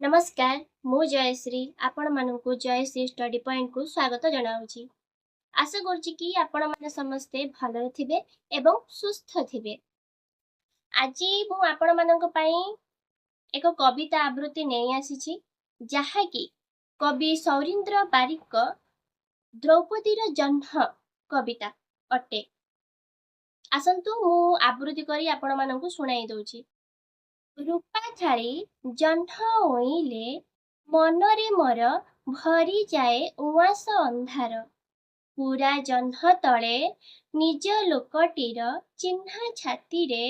नमस्कार मु जयश्री आपण मानकु जयश्री स्टडी पॉइंट को स्वागत जनाऊँगी। आशा करुच्ची कि आपण माने समस्ते भलरे थिबे एवं सुस्थ थिबे। आज मु आपण मानक पई एक कविता आवृत्ति नै आसीछि जहा कि कवि सौरीन्द्र बारिक द्रौपदीर जन्म कविता अटे। आसंतु मु आवृत्ति करी आपण मानकु सुनाई दउछि। रूपा थाली जह्न ओइले मनरे मोर भरी जाए उआस अंधार। पूरा जह्न तले निज लोकटीर चिन्हा छाती रे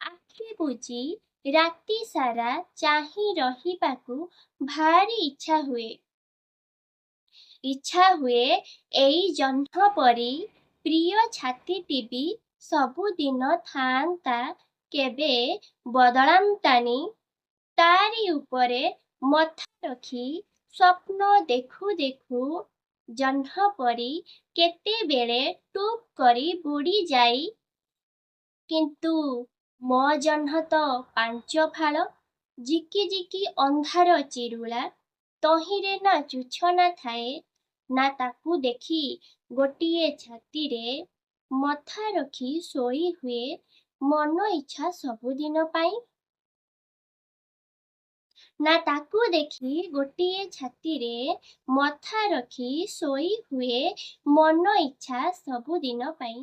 आखि बुझी राति सारा चाही रहिबाकू भारी इच्छा हुए एई जह्न परी प्रिय छाती टीवी सबुदिन थांता केबे बदलांतानी तारी उपरे मथा रखी स्वप्न देखु देखु जह्न परी केते बेले टूप करी बुड़ी जाई। किंतु मो जह्न तो पांच फाल जिकी जिकी अंधार चिरुला तहिरे ना चुछना थाए ना ताकू देखी गोटिए छाती रे मथा रखी सोई हुए मन इच्छा सबुदिन पाई। ना ताकू देखी गोटिए छाती रे मथा रखी सोई हुए मन इच्छा सबुदिन पाई।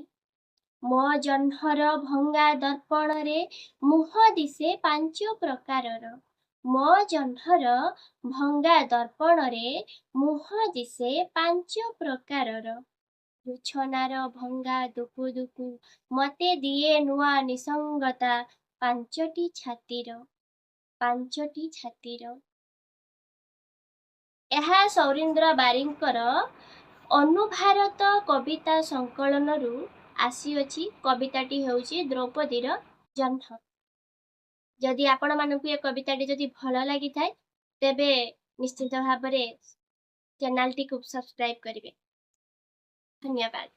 मो जह्नर भंगा दर्पण रे मुह दिसे पांच प्रकारर। मो जह्नर भंगा दर्पण रे मुह दिसे पांच प्रकारर। रुछनार भंगा दुकु दुकु मते दिए नुआ निसंगता पांचटी छातीर। ଏହା ସୌରୀନ୍ଦ୍ର ବାରିଙ୍କର ଅନୁଭାରତ କବିତା ସଂକଳନରୁ ଆସିଅଛି। କବିତାଟି ହେଉଛି ଦ୍ରୌପଦୀର ଜହ୍ନ। ଯଦି ଆପଣ ମାନଙ୍କୁ ଏ କବିତାଟି ଯଦି ଭଲ ଲାଗିଥାଏ ତେବେ ନିଶ୍ଚିତ ଭାବରେ ଚ୍ୟାନେଲଟିକୁ ସବସ୍କ୍ରାଇବ କରିବେ। ଧନ୍ୟବାଦ।